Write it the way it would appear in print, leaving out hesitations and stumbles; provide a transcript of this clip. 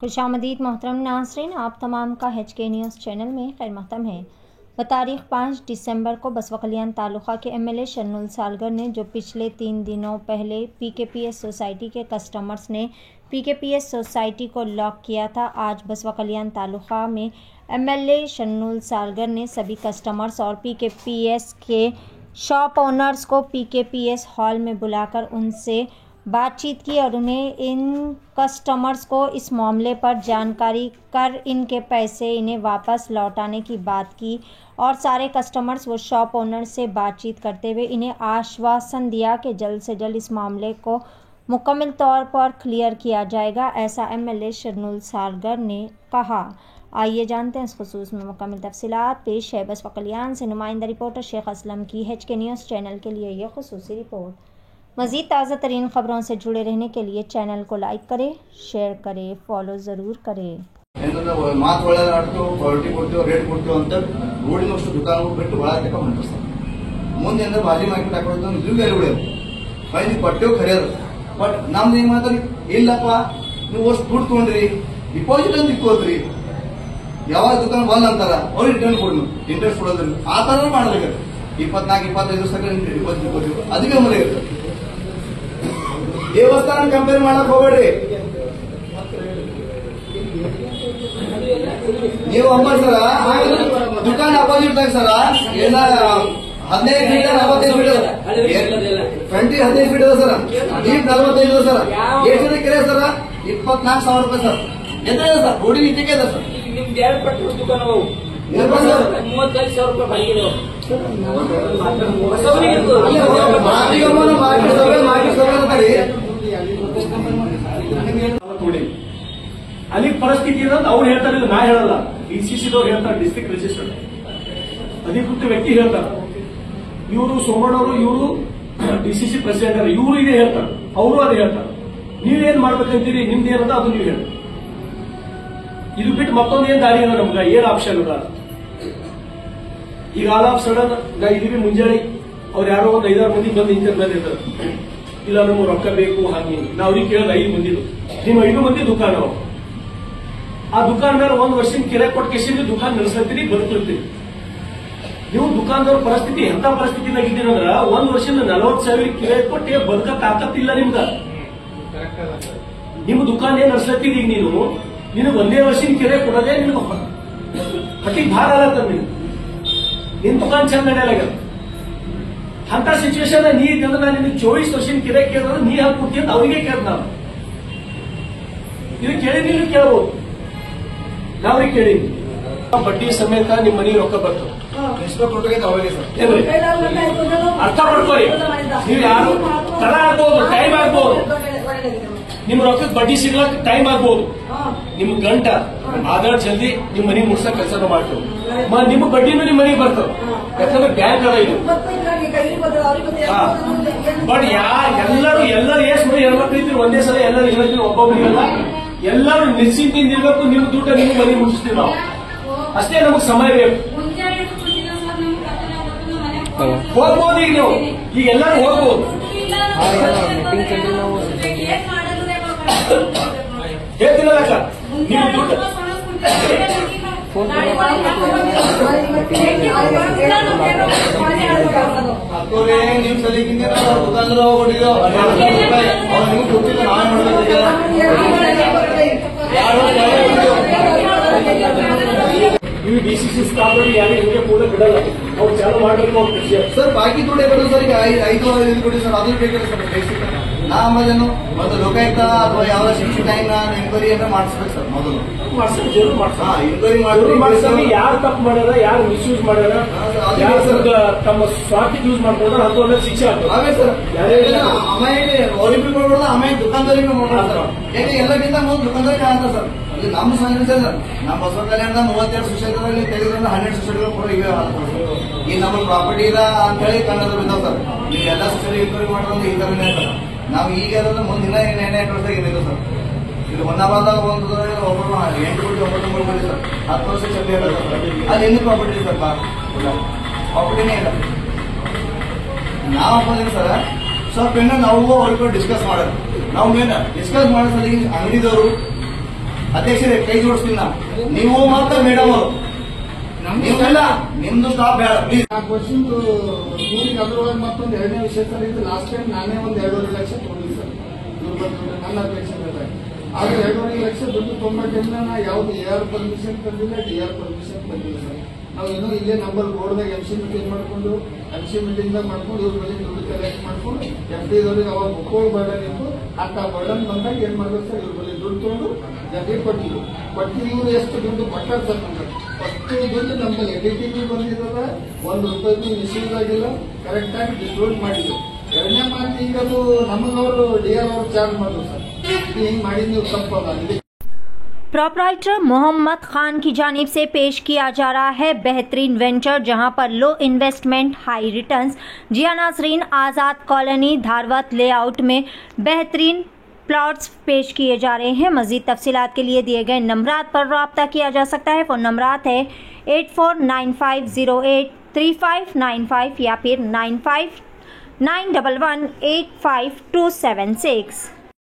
खुशामदीद मोहतरम नाज़रीन, आप तमाम का HK न्यूज़ चैनल में खैर मक़दम है। तारीख़ 5 दिसंबर को बसवा कल्याण तालुका के MLA शर्नुल सालगर ने जो पिछले 3 दिनों पहले PKPS सोसाइटी के कस्टमर्स ने PKPS सोसाइटी को लॉक किया था, आज बसवा कल्याण तालुका में MLA शर्नुल सालगर ने सभी कस्टमर्स और PKPS के शॉप ओनर्स को PKPS हॉल में बुलाकर उनसे बातचीत की और उन्हें इन कस्टमर्स को इस मामले पर जानकारी कर इनके पैसे इन्हें वापस लौटाने की बात की और सारे कस्टमर्स व शॉप ओनर से बातचीत करते हुए इन्हें आश्वासन दिया कि जल्द से जल्द इस मामले को मुकम्मल तौर पर क्लियर किया जाएगा, ऐसा MLA शर्नुल सालगर ने कहा। आइए जानते हैं इस खुसूस में मुकम्मल तफसीलात। पेश है बसवा कल्याण से नुमाइंदा रिपोर्टर शेख असलम की HK न्यूज़ चैनल के लिए यह खुसूसी रिपोर्ट। मज़ीद ताज़ा तरीन खबरों से जुड़े रहने के लिए चैनल को लाइक करें, शेयर करें, फॉलो ज़रूर करें। ಮಾತು ಒಳ್ಳೆದಾಡ್ತು, ಕ್ವಾಲಿಟಿ ಕೊಡ್ತೀವಿ, ರೇಟ್ ಕೊಡ್ತೀವಿ ಅಂತ ರೋಡಿನಷ್ಟು ದುಕಾನ ಬಿಟ್ಟು ಒಳಗೆ ಹೊಂಟು ಸರ್. ಮುಂದೆ ಅಂದ್ರೆ ಭಾಜಿ ಮಾರ್ಕೆಟ್ ಹಾಕೋದು ಇಲ್ಲಿಗೆ ಉಳಿಯೋದು ಫೈನ್ ಕೊಟ್ಟೇವು ಖರೆಯದು. ಬಟ್ ನಮ್ದು ಏನ್ ಮಾಡ್ತಾರೆ, ಇಲ್ಲಪ್ಪ ನೀವು ಅಷ್ಟು ದುಡ್ಡು ತೊಗೊಂಡ್ರಿ, ಡಿಪಾಸಿಟ್ ಅಂತ ಇಟ್ಕೋದ್ರಿ, ಯಾವಾಗ ದುಕಾನ ಬಂದ್ ಅಂತಾರ ಅವ್ರು ರಿಟರ್ನ್ ಕೊಡ್ನು, ಇಂಟ್ರೆಸ್ಟ್ ಕೊಡೋದ್ರಿ, ಆ ತರ ಮಾಡ್ಬೇಕು. 24-25 ವರ್ಷ ಡಿಪಾಸಿಟ್ ಇಟ್ಕೋತೀವಿ, ಅದಕ್ಕೆ ಮನೆ ಇರ್ತದೆ. ದೇವಸ್ಥಾನ ಕಂಪೇರ್ ಮಾಡಕ್ ಹೋಗ್ಬೇಡ್ರಿ. ನೀವು ಅಂಬರ್ ಸರ ದುಕಾನ್ ಅಪೋಸಿಟ್ ಸರ ಎಲ್ಲ 15 ಫೀಟ್ 45 ಫೀಟ್ ಫ್ರಂಟ್ 15 ಫೀಟ್ ಅದ ಸರ್, ಡೀಪ್ 45 ಅದ ಸರ್. ಎಷ್ಟು ಕಿರೆ ಸರ್? 24,000 ರೂಪಾಯಿ ಸರ್. ಎದ್ರೆ ಸರ್ ರೋಡಿ ಇಟ್ಟಿಗೆ ಅದ ಸರ್. ನಿಮ್ಗೆ ಎರಡು ಪಟ್ಟು ದುಕಾನ ಅವು 35,000 ರೂಪಾಯಿ ಅಲ್ಲಿ ಪರಿಸ್ಥಿತಿ ಇರೋದು ಅವ್ರು ಹೇಳ್ತಾರೆ, ನಾ ಹೇಳಲ್ಲ. DCCದವ್ರು ಹೇಳ್ತಾರೆ, ಡಿಸ್ಟ್ರಿಕ್ಟ್ ರಿಜಿಸ್ಟರ್ಡ್ ಅಧಿಕೃತ ವ್ಯಕ್ತಿ ಹೇಳ್ತಾರೆ. ಇವರು ಸೋಮಣ್ಣವರು, ಇವರು DCC ಪ್ರೆಸಿಡೆಂಟ್, ಇವರು ಇದೇ ಹೇಳ್ತಾರೆ, ಅವರು ಅದೇ ಹೇಳ್ತಾರೆ. ನೀವೇನ್ ಮಾಡ್ಬೇಕಂತೀರಿ, ನಿಮ್ದು ಏನದ ಅದು ನೀವು ಹೇಳಿ. ಇದು ಬಿಟ್ಟು ಮತ್ತೊಂದು ಏನ್ ದಾರಿ ಅದ ನಮ್ಗ, ಏನ್ ಆಪ್ಷನ್ ಅದ? ಈಗ ಆಲ್ ಆಫ್ ಸಡನ್ ನಾ ಇದೀವಿ ಮುಂಜಾನೆ ಅವ್ರು ಯಾರೋ ಒಂದು 5-6 ಮಂದಿ ಬಂದು ಇಂಟರ್ ಮೇಲೆ ಇರ್ತಾರೆ, ಇಲ್ಲ ನಮ್ಗೆ ರೊಕ್ಕ ಬೇಕು ಹಾಗೆ. ನಾವು ಅವ್ರಿಗೆ ಕೇಳೋದು 5 ಮಂದಿದು, ನಿಮ್ಮ 5 ಮಂದಿ ದುಕಾನ ಆ ದುಕಾನ್ ಮೇಲೆ 1 ವರ್ಷದ ಕಿರಾಯ ಕೊಟ್ಟು ಕೇಸಿಂದ ದುಕಾನ್ ನಡೆಸ್ತೀರಿ, ಬದುಕಿರ್ತೀರಿ. ನೀವು ದುಕಾನದವ್ರ ಪರಿಸ್ಥಿತಿ ಎಂತ ಪರಿಸ್ಥಿತಿನಾಗಿದ್ದೀರಿ ಅಂದ್ರ 1 ವರ್ಷದಿಂದ 40,000 ಕಿರಾಯ ಕೊಟ್ಟು ಬದುಕ ತಾಕತ್ತಿಲ್ಲ ನಿಮ್ಗ. ನಿಮ್ಮ ದುಕಾನ್ ಏನ್ ನಡೆಸ್ತೀರಿ, ಈಗ ನೀನು 1 ವರ್ಷದ ಕಿರಾಯ ಕೊಡೋದೇ ನಿಮ್ಗೆ ಹಟ್ಟಿಗೆ ಭಾರ ಆಗತ್ತ. ನಿನ್ ದುಕಾನ್ ಚಂದ ನಡೆಯಲಾಗ ಅಂತ ಸಿಚುವೇಶನ್ ನೀ ಇದ್ದಂದ್ರೆ ನಾನು ನಿಮ್ಗೆ 24 ವರ್ಷದ ಕಿರಾಯ ಕೇಳಿದ್ರೆ ನೀ ಹಾಕಿ ಕೊಡ್ತೀವಿ ಅಂತ ಅವ್ರಿಗೆ ಕೇಳ್ದ. ನಾವು ಇದು ಕೇಳಿ ನೀವು ಕೇಳಬಹುದು, ನಾವ್ರಿಗೆ ಕೇಳಿ ಬಡ್ಡಿ ಸಮೇತ ನಿಮ್ ಮನೆ ರೊಕ್ಕ ಬರ್ತದೆ. ಅರ್ಥ ಮಾಡ್ಕೋರಿ, ನೀವು ಯಾರು ತಡ ಆಗ್ಬಹುದು, ಟೈಮ್ ಆಗ್ಬಹುದು, ನಿಮ್ ರೊಕ್ಕದ ಬಡ್ಡಿ ಸಿಗ್ಲಕ್ ಟೈಮ್ ಆಗ್ಬಹುದು. ನಿಮ್ ಗಂಟ ಆಧಾರ್ ಜಲ್ದಿ ನಿಮ್ ಮನೆ ಮುಡ್ಸಕ್ ಕೆಲಸ ಮಾಡ್ತೇವೆ, ನಿಮ್ ಬಡ್ಡಿನೂ ನಿಮ್ ಮನೆಗೆ ಬರ್ತದೆ. ಯಾಕಂದ್ರೆ ಬ್ಯಾಂಕ್ ಅದ ಇದು. ಬಟ್ ಎಲ್ಲರೂ ಎಷ್ಟು ಮನೆ ಹೇಳ್ಬೇಕೈತಿ ಒಂದೇ ಸಲ ಎಲ್ಲರೂ ಹೇಳ್ತೀವಿ, ಒಬ್ಬೊಬ್ಬರಿಗೆಲ್ಲ ಎಲ್ಲರೂ ನಿಶ್ಚಿಂತಿಂದ ಇರ್ಬೇಕು. ನಿಮ್ ದುಡ್ಡ ನಿಮ್ ಮನೆ ಮುಗಿಸ್ತೀವಿ ನಾವು, ಅಷ್ಟೇ ನಮಗ್ ಸಮಯ ಬೇಕು. ಹೋಗ್ಬೋದು, ಈಗ ನೀವು ಈಗ ಎಲ್ಲರೂ ಹೋಗ್ಬೋದು. ಹೇಳ್ತಿರಲ್ಲ ನೀವು ದುಡ್ಡು ನೀವು ಸಲಿಕಿಂದ ದುಕಾನ್ದಾರ ಹೋಗ್ಬಿಟ್ಟಿರೋ ನಿಮ್ಗೆ ಗೊತ್ತಿಲ್ಲ, ನಾವೇ ಮಾಡ್ಬೇಕು. ನೀವು DCC ಸ್ಟಾಫ್ ಯಾರು ಹಿಂಗೆ ಕೂಡ ಬಿಡಲ್ಲ, ಅವ್ರು ಚಾಲು ಮಾಡಬೇಕು. ಸರ್ ಬಾಕಿ ದುಡ್ಡೇ ಬರೋದು ಸರ್. ಈಗ 5 ಕೊಡಿ ಸರ್, ಅದು ಬೇಕಲ್ಲ ಸರ್. ನಾ ಆಮೇಲೇನು ಒಂದು ಲೋಕಾಯುಕ್ತ ಅಥವಾ ಯಾವ 69 ಎನ್ಕ್ವೈರಿ ಅಂತ ಮಾಡಿಸ್ಬೇಕು ಸರ್. ಮೊದಲು ಎನ್ಕ್ವೈರಿ ಮಾಡಿ ಯಾರು ತಪ್ಪು ಮಾಡ್ಯಾರ, ಯಾರು ಮಿಸ್ಯೂಸ್ ಮಾಡ್ಯಾರ, ತಮ್ಮ ಸ್ವಾರ್ಥಕ್ಕೆ ಯೂಸ್ ಮಾಡ್ಕೊಂಡ್ರೆ ಅಂತ ಶಿಕ್ಷೆ ಆಗ್ತದೆ. ಅವೇ ಸರ್ ಅಮಾಯಿಗೆ ಅವ್ರಿಗೆ ಮಾಡ್ಬಾರ್ದು, ಅಮಾಯಿ ದುಕಾನ್ದಾರಿಗೆ ಮಾಡ್ಬಾರ್ದು. ಯಾಕೆ ಎಲ್ಲಕ್ಕಿಂತ ಮೊದಲು ದುಕಾನ್ದಾರಿಗೆ ಅಂತ ಸರ್. ಅಲ್ಲಿ ನಮ್ಮ ಸಂಘ ಸರ್, ನಮ್ಮ ಬಸವ ಕಲ್ಯಾಣದ 32 ಸೊಸೈಟಿಗಳಲ್ಲಿ ತೆಗೆದ್ರಿಂದ 12 ಸೊಸೈಟಿಗಳು ಕೂಡ ಇವೆ. ಈ ನಮ್ಮ ಪ್ರಾಪರ್ಟಿ ಇದೆ ಅಂತ ಹೇಳಿ ಕನ್ನಡ ಬಿದ್ದಾವ ಸರ್. ನೀವು ಎಲ್ಲ ಸೊಸೈಟಿ ಎನ್ಕ್ವೈರಿ ಮಾಡೋದು ಈ ತರನೇ ಸರ್. ನಾವು ಈಗ ಮುಂದೆ ದಿನ 8 ವರ್ಷ ಏನಿದೆ ಸರ್. ಇದು ಹೊನ್ನಾಬಾದಾಗ ಒಂದು ಒಬ್ಬರು 8 ಕೋಟಿ 9 ಕೋಟಿ ಸರ್, 10 ವರ್ಷ ಚಂದ ಇಲ್ಲ ಸರ್. ಅಲ್ಲಿ ಎಲ್ಲಿ ಪ್ರಾಪರ್ಟಿ ಸರ್, ಪ್ರಾಪರ್ಟಿನೇ ಇಲ್ಲ. ನಾವು ಬಂದಿವಿ ಸರ್, ಸ್ವಲ್ಪ ಏನೋ ನಾವು ಅವ್ರಿಗೆ ಡಿಸ್ಕಸ್ ಮಾಡೋದು. ನಾವು ಮೇನ್ ಡಿಸ್ಕಸ್ ಮಾಡೋ ಸಲ ಅಂಗಡಿದವರು ಅಧ್ಯಕ್ಷರೇ ಕೈ ಜೋಡಿಸ್ತೀನಿ ನಾ. ನೀವು ಮಾತ್ರ ಮೇಡಮ್ ಅವರು ನೀವೆಲ್ಲ ನಿಮ್ದು ಸ್ಟಾಪ್ ಬೇಡ ಪ್ಲೀಸ್. 4 ವರ್ಷದ್ದು ಊರಿಗೆ ಅದ್ರೊಳಗೆ ಮತ್ತೊಂದು ಎರಡನೇ ವಿಷಯ ಸರ್, ಇದು ಲಾಸ್ಟ್ ಟೈಮ್ ನಾನೇ ಒಂದು 2.5 ಲಕ್ಷ ತೊಗೊಂಡಿದ್ದೆ ಸರ್ ನನ್ನ ಅಧ್ಯಕ್ಷತೆ. ಆದ್ರೆ 2.5 ಲಕ್ಷ ದುಡ್ಡು ತೊಗೊಂಡ ನಾ ಯಾವ್ದು AR ಪರ್ಮಿಷನ್ ತಂದಿಲ್ಲ, DR ಪರ್ಮಿಷನ್ ತಂದಿಲ್ಲ ಸರ್. ನಾವು ಇನ್ನೂ ಇಲ್ಲೇ ನಂಬರ್ ಬೋರ್ಡ್ದಾಗ MC ಮೀಟಿಂಗ್ ಮಾಡ್ಕೊಂಡು MC ಮೀಟಿಂಗ್ ದಾಗ ಮಾಡ್ಕೊಂಡು ಇವ್ರ ಮೇಲೆ ದುಡ್ಡು ಕಲೆಕ್ಟ್ ಮಾಡ್ಕೊಂಡು FDದವ್ರಿಗೆ ಅವಾಗ ಬುಕ್ಕೋಳ್ ಬರ್ಡನ್ ಇತ್ತು. ಅಂತ ಬರ್ಡನ್ ಬಂದಾಗ ಏನ್ ಮಾಡ್ಬೇಕು ಸರ್, ಇವ್ರ ಮೇಲೆ ದುಡ್ಡು ತೊಗೊಂಡು ಜನರಿಗೆ ಕೊಟ್ಟಿದ್ರು. ಇವ್ರು ಎಷ್ಟು ದುಡ್ಡು ಕೊಟ್ಟಾರ ಸರ್ ನಮ್ಗೆ ಅಷ್ಟು ದುಡ್ಡು ನಮ್ಮಲ್ಲಿ ಎಡಿಟಿಂಗ್ ಬಂದಿರೋದ, ₹1 ಮಿಸ್ಯೂಸ್ ಆಗಿಲ್ಲ, ಕರೆಕ್ಟ್ ಆಗಿ ಡಿಸ್ಟ್ರಿಬ್ಯೂಟ್ ಮಾಡಿದ್ರು. ಎರಡನೇ ಮಾತು, ಈಗ ಅದು ನಮಗವರು DR ಅವ್ರು ಚಾರ್ಜ್ ಮಾಡಿದ್ರು ಸರ್, ಹಿಂಗ್ ಮಾಡಿದ್ ನೀವು ತಪ್ಪಲ್ಲ. प्रोपराइटर मोहम्मद खान की जानिब से पेश किया जा रहा है बेहतरीन वेंचर, जहां पर लो इन्वेस्टमेंट हाई रिटर्न्स। जिया नाजरीन, आज़ाद कॉलोनी धारवत लेआउट में बेहतरीन प्लॉट्स पेश किए जा रहे हैं। मजीद तफसीलात के लिए दिए गए नंबरात पर रब्ता किया जा सकता है। फ़ोन नंबरात है 8495083595 या फिर 9591185276।